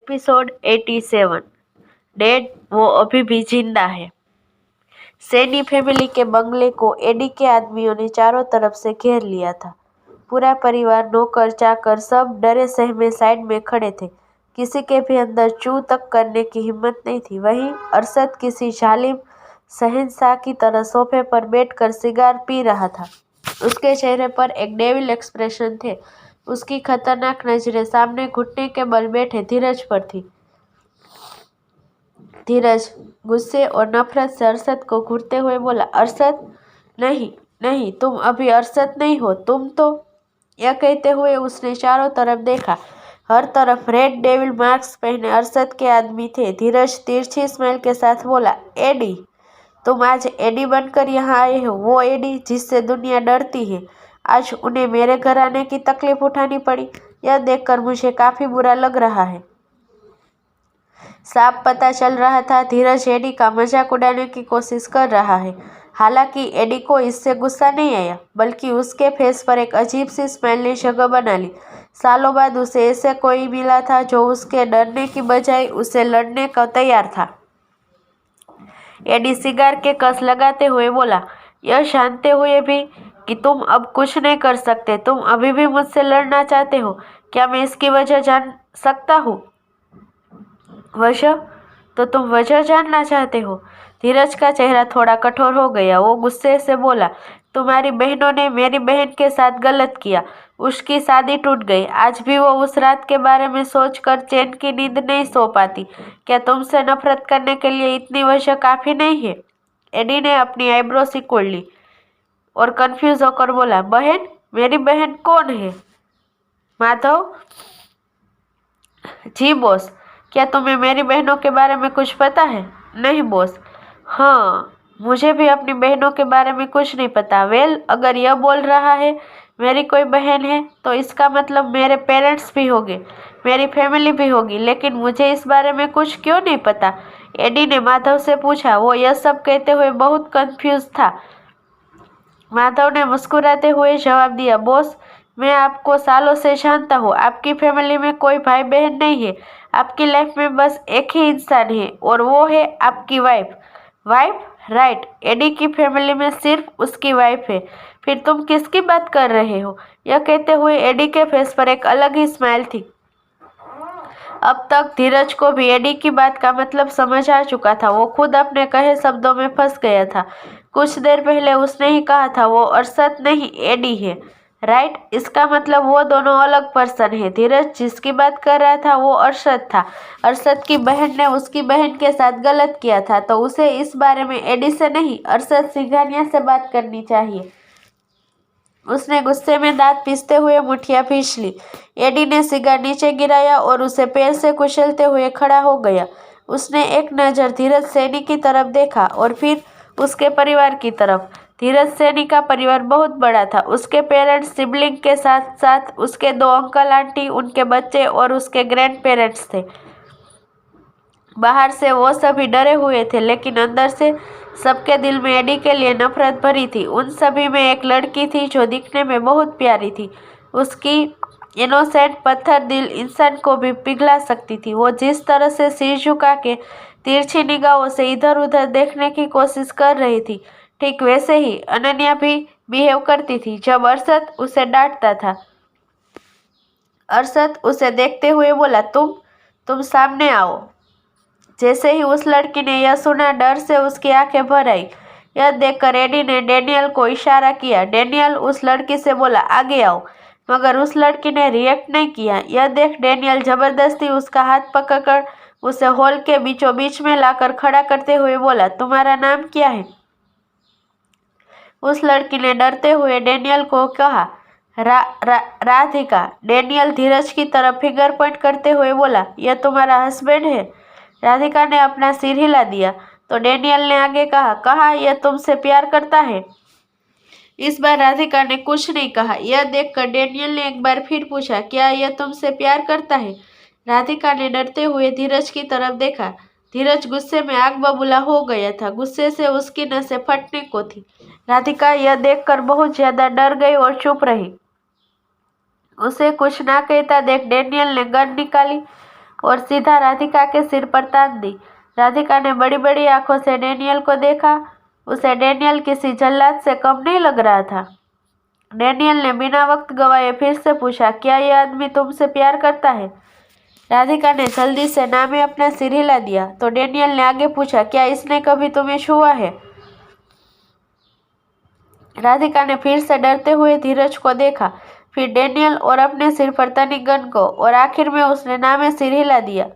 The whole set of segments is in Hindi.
एपिसोड 87। डेड वो अभी भी जिंदा है। सैनी फैमिली के बंगले को एडी के आदमियों ने चारों तरफ से घेर लिया था। पूरा परिवार, नौकर चाकर सब डरे सहमे साइड में खड़े थे। किसी के भी अंदर चू तक करने की हिम्मत नहीं थी। वहीं अरशद किसी जालिम शहंशाह की तरह सोफे पर बैठकर सिगार पी रहा था। उसके चेहरे पर एक डेविल एक्सप्रेशन थे। उसकी खतरनाक नजरें सामने घुटने के बल बैठे धीरज पर थी। धीरज गुस्से और नफरत से अरशद को घूरते हुए बोला, अरशद, नहीं नहीं, तुम अभी अरशद नहीं हो, तुम तो। यह कहते हुए उसने चारों तरफ देखा। हर तरफ रेड डेविल मार्क्स पहने अरशद के आदमी थे। धीरज तिरछी स्माइल के साथ बोला, एडी, तुम आज एडी बनकर यहाँ आए हो। वो एडी जिससे दुनिया डरती है। आज उन्हें मेरे घर आने की तकलीफ उठानी पड़ी। यह देखकर मुझे काफी बुरा लग रहा है। साफ पता चल रहा था धीरज एडी का मजाक उड़ाने की कोशिश कर रहा है। हालांकि एडी को इससे गुस्सा नहीं आया, बल्कि उसके फेस पर एक अजीब सी स्माइल ने जगह बना ली। सालों बाद उसे ऐसे कोई मिला था जो उसके डरने की बजाय उसे लड़ने का तैयार था। एडी सिगार के कस लगाते हुए बोला, यह जानते हुए भी कि तुम अब कुछ नहीं कर सकते, तुम अभी भी मुझसे लड़ना चाहते हो। क्या मैं इसकी वजह जान सकता हूँ? वजह? तो तुम वजह जानना चाहते हो? धीरज का चेहरा थोड़ा कठोर हो गया। वो गुस्से से बोला, तुम्हारी बहनों ने मेरी बहन के साथ गलत किया। उसकी शादी टूट गई। आज भी वो उस रात के बारे में सोचकर चैन की नींद नहीं सो पाती। क्या तुमसे नफरत करने के लिए इतनी वजह काफी नहीं है? एडी ने अपनी आईब्रो सिकोड़ ली और कंफ्यूज होकर बोला, बहन? मेरी बहन कौन है? माधव? जी बॉस। क्या तुम्हें मेरी बहनों के बारे में कुछ पता है? नहीं बॉस। हाँ, मुझे भी अपनी बहनों के बारे में कुछ नहीं पता। वेल, अगर यह बोल रहा है मेरी कोई बहन है, तो इसका मतलब मेरे पेरेंट्स भी होंगे, मेरी फैमिली भी होगी। लेकिन मुझे इस बारे में कुछ क्यों नहीं पता? एडी ने माधव से पूछा। वो यह सब कहते हुए बहुत कंफ्यूज था। माधव ने मुस्कुराते हुए जवाब दिया, बॉस, मैं आपको सालों से जानता हूँ। आपकी फैमिली में कोई भाई बहन नहीं है। आपकी लाइफ में बस एक ही इंसान है और वो है आपकी वाइफ। वाइफ? राइट। एडी की फैमिली में सिर्फ उसकी वाइफ है। फिर तुम किसकी बात कर रहे हो? यह कहते हुए एडी के फेस पर एक अलग ही स्माइल थी। अब तक धीरज को भी एडी की बात का मतलब समझ आ चुका था। वो खुद अपने कहे शब्दों में फंस गया था। कुछ देर पहले उसने ही कहा था वो अरशद नहीं एडी है। राइट? इसका मतलब वो दोनों अलग पर्सन है। धीरज जिसकी बात कर रहा था वो अरशद था। अरशद की बहन ने उसकी बहन के साथ गलत किया था, तो उसे इस बारे में एडी से नहीं, अरशद सिंघानिया से बात करनी चाहिए। उसने गुस्से में दांत पीसते हुए मुठ्ठियां पीस ली। एडी ने सिगार नीचे गिराया और उसे पैर से कुचलते हुए खड़ा हो गया। उसने एक नज़र धीरज सैनी की तरफ देखा और फिर उसके परिवार की तरफ। धीरज सैनी का परिवार बहुत बड़ा था। उसके पेरेंट्स, सिबलिंग के साथ साथ उसके 2 अंकल आंटी, उनके बच्चे और उसके ग्रैंड पेरेंट्स थे। बाहर से वो सभी डरे हुए थे, लेकिन अंदर से सबके दिल में एडी के लिए नफरत भरी थी। उन सभी में एक लड़की थी जो दिखने में बहुत प्यारी थी। उसकी इनोसेंट पत्थर दिल इंसान को भी पिघला सकती थी। वो जिस तरह से सिर झुका के तिरछी निगाहों से इधर उधर देखने की कोशिश कर रही थी, ठीक वैसे ही अनन्या भी बिहेव करती थी जब अरशद उसे डांटता था। अरशद उसे देखते हुए बोला, तुम सामने आओ। जैसे ही उस लड़की ने यह सुना, डर से उसकी आंखें भर आई। यह देखकर एडी ने डैनियल को इशारा किया। डैनियल उस लड़की से बोला, आगे आओ। मगर उस लड़की ने रिएक्ट नहीं किया। यह देख डैनियल जबरदस्ती उसका हाथ पकड़कर उसे हॉल के बीचों बीच में लाकर खड़ा करते हुए बोला, तुम्हारा नाम क्या है? उस लड़की ने डरते हुए डैनियल को कहा, राधिका। डैनियल धीरज की तरफ फिंगर पॉइंट करते हुए बोला, यह तुम्हारा हस्बैंड है? राधिका ने अपना सिर हिला दिया। तो डैनियल ने आगे कहा, यह तुमसे प्यार करता है? इस बार राधिका ने कुछ नहीं कहा। यह देखकर डैनियल ने एक बार फिर पूछा, क्या यह तुमसे प्यार करता है? राधिका ने डरते हुए धीरज की तरफ देखा। धीरज गुस्से में आग बबूला हो गया था। गुस्से से उसकी नसें फटने को थी। राधिका यह देखकर बहुत ज्यादा डर गई और चुप रही। उसे कुछ ना कहता देख डैनियल ने गन निकाली और सीधा राधिका के सिर पर तान दी। राधिका ने बड़ी बड़ी आंखों से डैनियल को देखा। उसे डैनियल किसी जल्लाद से कम नहीं लग रहा था। डैनियल ने बिना वक्त गवाए फिर से पूछा, क्या यह आदमी तुमसे प्यार करता है? राधिका ने जल्दी से ना में अपना सिर हिला दिया। तो डैनियल ने आगे पूछा, क्या इसने कभी तुम्हें छुआ है? राधिका ने फिर से डरते हुए धीरज को देखा, फिर डैनियल और अपने सिर पर तनिगन को, और आखिर में उसने ना में सिर हिला दिया।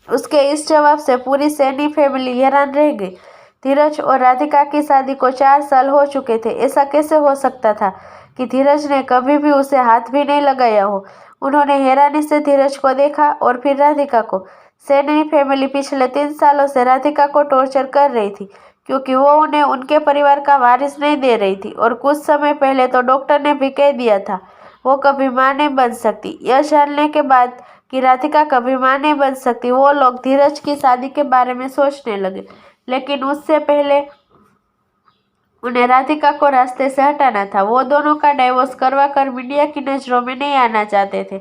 उसके इस जवाब से पूरी सैनी फैमिली हैरान रह गई। धीरज और राधिका की शादी को 4 साल हो चुके थे। ऐसा कैसे हो सकता था कि धीरज ने कभी भी उसे हाथ भी नहीं लगाया हो? उन्होंने हैरानी से धीरज को देखा और फिर राधिका को। सैनी फैमिली पिछले 3 सालों से राधिका को टॉर्चर कर रही थी, क्योंकि वो उन्हें उनके परिवार का वारिस नहीं दे रही थी। और कुछ समय पहले तो डॉक्टर ने भी कह दिया था वो कभी मां नहीं बन सकती। यह जानने के बाद कि राधिका कभी मां नहीं बन सकती, वो लोग धीरज की शादी के बारे में सोचने लगे। लेकिन उससे पहले उन्हें राधिका को रास्ते से हटाना था। वो दोनों का डाइवोर्स करवा कर मीडिया की नज़रों में नहीं आना चाहते थे,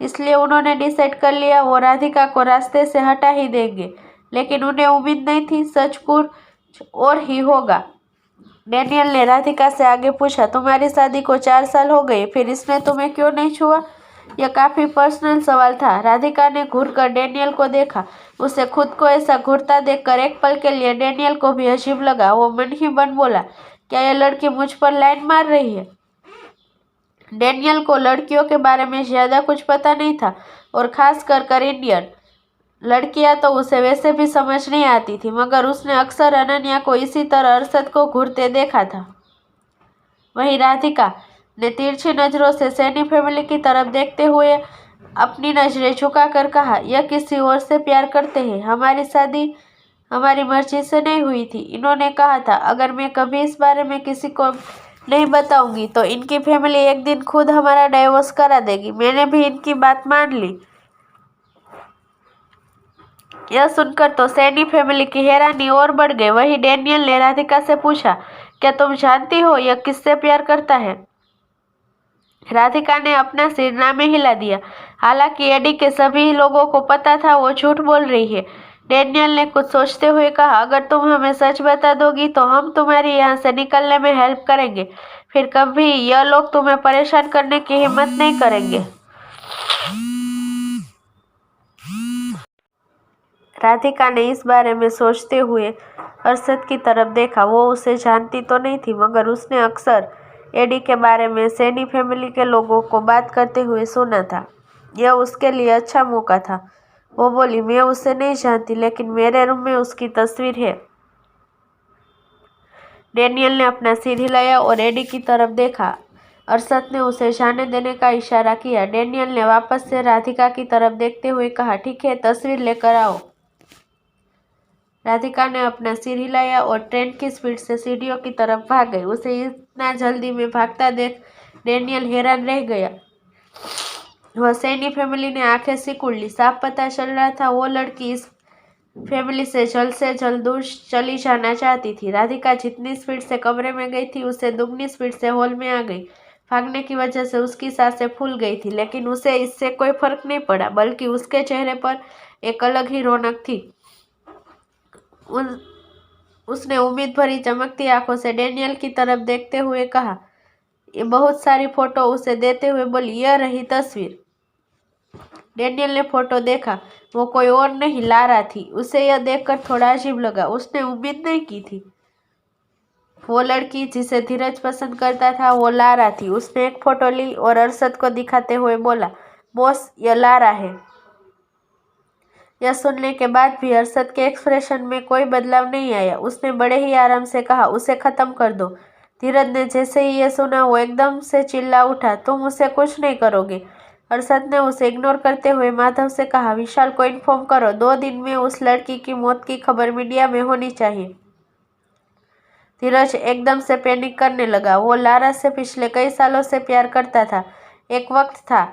इसलिए उन्होंने डिसाइड कर लिया वो राधिका को रास्ते से हटा ही देंगे। लेकिन उन्हें उम्मीद नहीं थी सच कुछ और ही होगा। डैनियल ने राधिका से आगे पूछा, तुम्हारी शादी को 4 साल हो गए, फिर इसने तुम्हें क्यों नहीं छुआ? यह काफी पर्सनल सवाल था। राधिका ने घूरकर डैनियल को देखा। उसे खुद को ऐसा घूरता देखकर एक पल के लिए डैनियल को भी अजीब लगा। वो मन ही मन बोला, क्या यह लड़की मुझ पर लाइन मार रही है? डैनियल को लड़कियों के बारे में ज्यादा कुछ पता नहीं था, और खास कर इंडियन लड़कियां तो उसे वैसे भी समझ नहीं आती थी, मगर उसने अक्सर अनन्या को इसी तरह अरशद को घूरते देखा था। वहीं राधिका ने तिरछी नजरों से सैनी फैमिली की तरफ देखते हुए अपनी नजरें झुकाकर कहा, यह किसी और से प्यार करते हैं। हमारी शादी हमारी मर्जी से नहीं हुई थी। इन्होंने कहा था अगर मैं कभी इस बारे में किसी को नहीं बताऊंगी तो इनकी फैमिली एक दिन खुद हमारा डाइवोर्स करा देगी। मैंने भी इनकी बात मान ली। यह सुनकर तो सैनी फैमिली की हैरानी और बढ़ गई। वही डैनियल ने राधिका से पूछा, क्या तुम जानती हो यह किससे प्यार करता है? राधिका ने अपना सिर ना में हिला दिया। हालांकि एडी के सभी लोगों को पता था वो झूठ बोल रही है। डैनियल ने कुछ सोचते हुए कहा, अगर तुम हमें सच बता दोगी तो हम तुम्हारी यहाँ से निकलने में हेल्प करेंगे। फिर कभी यह लोग तुम्हें परेशान करने की हिम्मत नहीं करेंगे। राधिका ने इस बारे में सोचते हुए अरशद की तरफ देखा। वो उसे जानती तो नहीं थी, मगर उसने अक्सर एडी के बारे में सैनी फैमिली के लोगों को बात करते हुए सुना था। यह उसके लिए अच्छा मौका था। वो बोली, मैं उसे नहीं जानती, लेकिन मेरे रूम में उसकी तस्वीर है। डैनियल ने अपना सिर हिलाया और एडी की तरफ देखा। अरशद ने उसे जाने देने का इशारा किया। डैनियल ने वापस से राधिका की तरफ देखते हुए कहा, ठीक है, तस्वीर लेकर आओ। राधिका ने अपना सिर हिलाया और ट्रेन की स्पीड से सीढ़ियों की तरफ भाग गई। उसे इतना जल्दी में भागता देख डैनियल हैरान रह गया। वह सैनी फैमिली ने आंखें सिकुड़ ली। साफ पता चल रहा था वो लड़की इस फैमिली से जल्द दूर चली जाना चाहती थी। राधिका जितनी स्पीड से कमरे में गई थी उससे दुगनी स्पीड से हॉल में आ गई। भागने की वजह से उसकी सांसें फूल गई थी, लेकिन उसे इससे कोई फर्क नहीं पड़ा, बल्कि उसके चेहरे पर एक अलग ही रौनक थी। उसने उम्मीद भरी चमकती आंखों से डैनियल की तरफ देखते हुए कहा, ये बहुत सारी फोटो उसे देते हुए बोली, यह रही तस्वीर। डैनियल ने फोटो देखा। वो कोई और नहीं, लारा थी। उसे यह देखकर थोड़ा अजीब लगा। उसने उम्मीद नहीं की थी वो लड़की जिसे धीरज पसंद करता था वो लारा थी। उसने एक फोटो ली और अरशद को दिखाते हुए बोला, बॉस, यह लारा है। यह सुनने के बाद भी अरशद के एक्सप्रेशन में कोई बदलाव नहीं आया। उसने बड़े ही आराम से कहा, उसे खत्म कर दो। धीरज ने जैसे ही ये सुना वो एकदम से चिल्ला उठा, तुम उसे कुछ नहीं करोगे। अरशद ने उसे इग्नोर करते हुए माधव से कहा, विशाल को इन्फॉर्म करो, 2 दिन में उस लड़की की मौत की खबर मीडिया में होनी चाहिए। धीरज एकदम से पैनिक करने लगा। वो लारा से पिछले कई सालों से प्यार करता था। एक वक्त था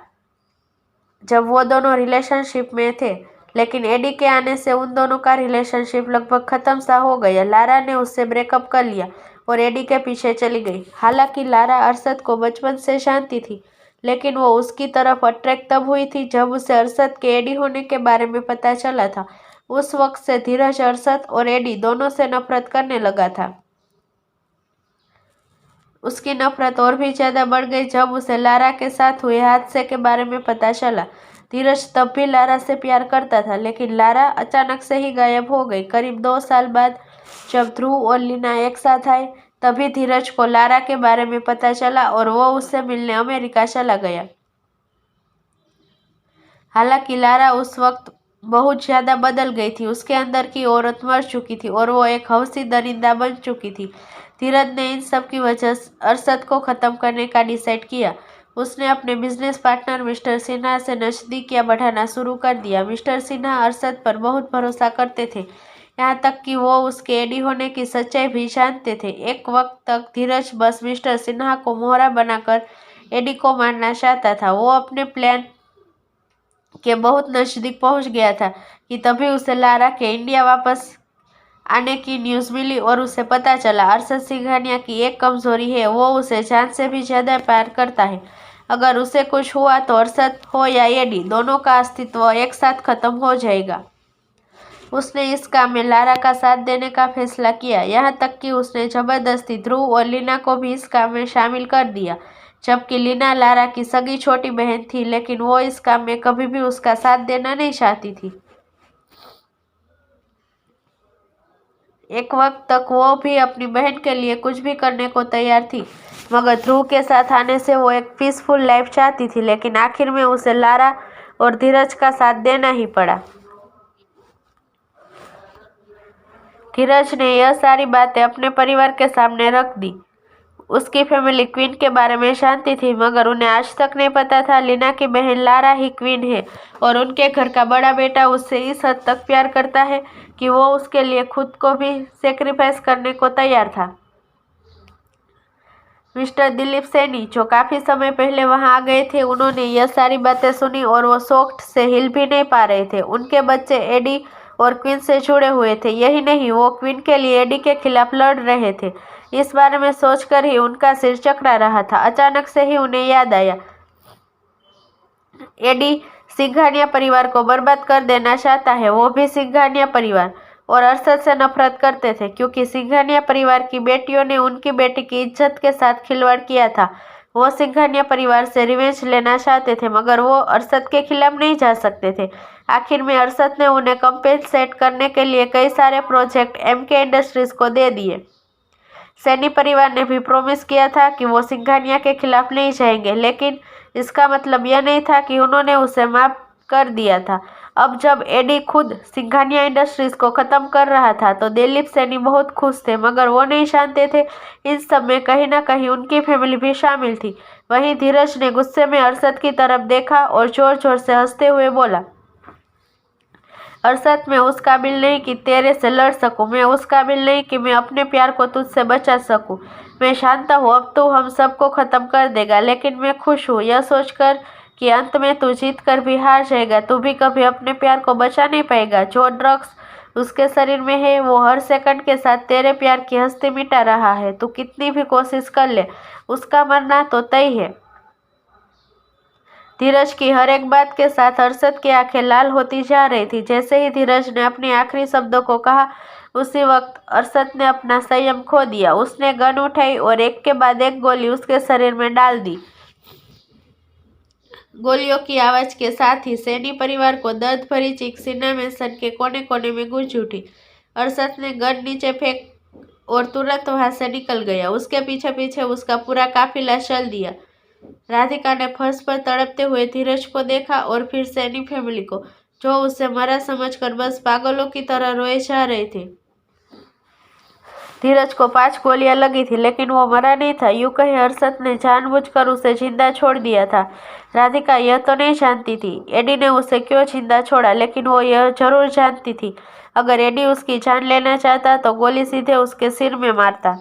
जब वो दोनों रिलेशनशिप में थे, लेकिन एडी के आने से उन दोनों का रिलेशनशिप लगभग खत्म सा हो गया। लारा ने उससे ब्रेकअप कर लिया और एडी के पीछे चली गई। हालांकि लारा अरशद को बचपन से जानती थी, लेकिन वो उसकी तरफ अट्रैक्ट तब हुई थी जब उसे अरशद के एडी होने के बारे में पता चला था। उस वक्त से धीरज अरशद और एडी दोनों से नफरत करने लगा था। उसकी नफरत और भी ज्यादा बढ़ गई जब उसे लारा के साथ हुए हादसे के बारे में पता चला। धीरज तब भी लारा से प्यार करता था, लेकिन लारा अचानक से ही गायब हो गई। करीब 2 साल बाद जब ध्रुव और लीना एक साथ आए, तभी धीरज को लारा के बारे में पता चला और वो उससे मिलने अमेरिका चला गया। हालांकि लारा उस वक्त बहुत ज्यादा बदल गई थी। उसके अंदर की औरत मर चुकी थी और वो एक हवसी दरिंदा बन चुकी थी। धीरज ने इन सब की वजह अरशद को खत्म करने का डिसाइड किया। उसने अपने बिजनेस पार्टनर मिस्टर सिन्हा से नजदीकियां बढ़ाना शुरू कर दिया। मिस्टर सिन्हा अरशद पर बहुत भरोसा करते थे, यहाँ तक कि वो उसके एडी होने की सच्चाई भी जानते थे। एक वक्त तक धीरज बस मिस्टर सिन्हा को मोहरा बनाकर एडी को मारना चाहता था। वो अपने प्लान के बहुत नजदीक पहुंच गया था कि तभी उसे लारा के इंडिया वापस आने की न्यूज़ मिली और उसे पता चला अरशद सिंघानिया की एक कमजोरी है, वो उसे जान से भी ज्यादा प्यार करता है। अगर उसे कुछ हुआ तो अरशद हो या एडी, दोनों का अस्तित्व एक साथ खत्म हो जाएगा। उसने इस काम में लारा का साथ देने का फैसला किया, यहाँ तक कि उसने जबरदस्ती ध्रुव और लीना को भी इस काम में शामिल कर दिया। जबकि लीना लारा की सगी छोटी बहन थी, लेकिन वो इस काम में कभी भी उसका साथ देना नहीं चाहती थी। एक वक्त तक वो भी अपनी बहन के लिए कुछ भी करने को तैयार थी, मगर ध्रुव के साथ आने से वो एक पीसफुल लाइफ चाहती थी। लेकिन आखिर में उसे लारा और धीरज का साथ देना ही पड़ा। धीरज ने यह सारी बातें अपने परिवार के सामने रख दी। उसकी फैमिली क्वीन के बारे में जानती थी, मगर उन्हें आज तक नहीं पता था लीना की बहन लारा ही क्वीन है और उनके घर का बड़ा बेटा उससे इस हद तक प्यार करता है कि वो उसके लिए खुद को भी सेक्रीफाइस करने को तैयार था। मिस्टर दिलीप सैनी, जो काफी समय पहले वहां आ गए थे, उन्होंने यह सारी बातें सुनी और वो शॉक्ड से हिल भी नहीं पा रहे थे। उनके बच्चे एडी और क्वीन से जुड़े हुए थे। यही नहीं, वो क्वीन के लिए एडी के खिलाफ लड़ रहे थे। इस बारे में सोचकर ही उनका सिर चकरा रहा था। अचानक से ही उन्हें याद आया, एडी सिंघानिया परिवार को बर्बाद कर देना चाहता है, वो भी सिंघानिया परिवार, और अरशद से नफरत करते थे क्योंकि सिंघानिया परिवार की बेटियों ने उनकी बेटी की इज्जत के साथ खिलवाड़ किया था। वो सिंघानिया परिवार से रिवेंज लेना चाहते थे, मगर वो अरशद के खिलाफ नहीं जा सकते थे। आखिर में अरशद ने उन्हें कंपेंसेट करने के लिए कई सारे प्रोजेक्ट एमके इंडस्ट्रीज को दे दिए। सैनी परिवार ने भी प्रॉमिस किया था कि वो सिंघानिया के खिलाफ नहीं जाएंगे, लेकिन इसका मतलब यह नहीं था कि उन्होंने उसे माफ कर दिया था। अब जब एडी खुद सिंघानिया इंडस्ट्रीज को खत्म कर रहा था तो दिलीप सैनी बहुत खुश थे, मगर वो नहीं जानते थे इन सब में कहीं ना कहीं उनकी फैमिली भी शामिल थी। वहीं धीरज ने गुस्से में अरशद की तरफ देखा और जोर जोर से हंसते हुए बोला, अरशद, मैं उस काबिल नहीं कि तेरे से लड़ सकूं, मैं उस काबिल नहीं कि मैं अपने प्यार को तुझसे बचा सकूं। मैं जानता हूँ अब तू हम सबको खत्म कर देगा, लेकिन मैं खुश हूँ यह सोचकर कि अंत में तू जीत कर भी हार जाएगा। तू भी कभी अपने प्यार को बचा नहीं पाएगा। जो ड्रग्स उसके शरीर में है वो हर सेकंड के साथ तेरे प्यार की हस्ती मिटा रहा है। तू कितनी भी कोशिश कर ले, उसका मरना तो तय है। धीरज की हर एक बात के साथ अरशद की आंखें लाल होती जा रही थी। जैसे ही धीरज ने अपने आखिरी शब्दों को कहा, उसी वक्त अरशद ने अपना संयम खो दिया। उसने गन उठाई और एक के बाद एक गोली उसके शरीर में डाल दी। गोलियों की आवाज के साथ ही सैनी परिवार को दर्द भरी चीख सीने में सन के कोने कोने में गूंज उठी। अरशद ने गन नीचे फेंक और तुरंत वहां से निकल गया। उसके पीछे पीछे उसका पूरा काफिला चल दिया। राधिका ने फर्श पर तड़पते हुए धीरज को देखा और फिर सैनी फैमिली को, जो उसे मरा समझकर बस पागलों की तरह रोए जा रहे थे। धीरज को 5 गोलियां लगी थी, लेकिन वो मरा नहीं था। यूं कहे अरशद ने जानबूझकर उसे जिंदा छोड़ दिया था। राधिका यह तो नहीं जानती थी एडी ने उसे क्यों जिंदा छोड़ा, लेकिन वो यह जरूर जानती थी अगर एडी उसकी जान लेना चाहता तो गोली सीधे उसके सिर में मारता।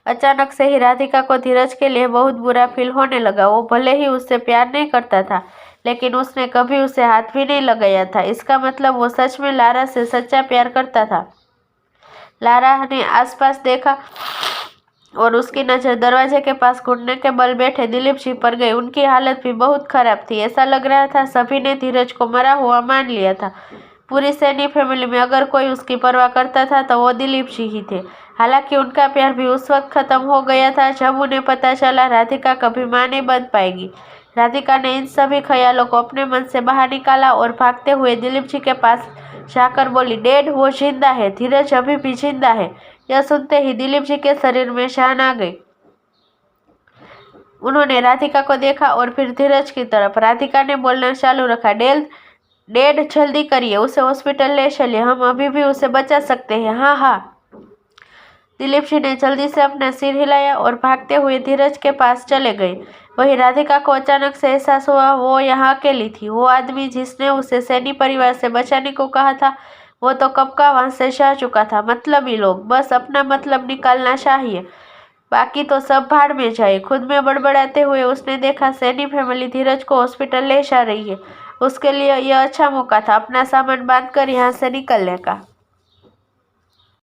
अचानक से ही राधिका को धीरज के लिए बहुत बुरा फील होने लगा। वो भले ही उससे प्यार नहीं करता था, लेकिन उसने कभी उसे हाथ भी नहीं लगाया था। इसका मतलब वो सच में लारा से सच्चा प्यार करता था। लारा ने आसपास देखा और उसकी नज़र दरवाजे के पास घुटने के बल बैठे दिलीप सिंह पर गई। उनकी हालत भी बहुत खराब थी। ऐसा लग रहा था सभी ने धीरज को मरा हुआ मान लिया था। पूरी सैनी फैमिली में अगर कोई उसकी परवाह करता था तो वो दिलीप सिंह ही थे। हालांकि उनका प्यार भी उस वक्त खत्म हो गया था जब उन्हें पता चला राधिका कभी मां नहीं बन पाएगी। राधिका ने इन सभी ख्यालों को अपने मन से बाहर निकाला और भागते हुए दिलीप सिंह के पास जाकर बोली, डैड वो जिंदा है, धीरज अभी भी जिंदा है। यह सुनते ही दिलीप जी के शरीर में जान आ गई। उन्होंने राधिका को देखा और फिर धीरज की तरफ। राधिका ने बोलना चालू रखा, डैड जल्दी करिए, उसे हॉस्पिटल ले चलिए, हम अभी भी उसे बचा सकते हैं। हाँ हाँ। दिलीप जी ने जल्दी से अपना सिर हिलाया और भागते हुए धीरज के पास चले गए। वहीं राधिका को अचानक से एहसास हुआ वो यहाँ अकेली थी। वो आदमी जिसने उसे सैनी परिवार से बचाने को कहा था वो तो कब का वहां से जा चुका था। मतलबी लोग बस अपना मतलब निकालना चाहिए, बाकी तो सब भाड़ में जाए। खुद में बड़बड़ाते हुए उसने देखा सैनी फैमिली धीरज को हॉस्पिटल ले जा रही है। उसके लिए यह अच्छा मौका था अपना सामान बांधकर यहाँ से निकलने का।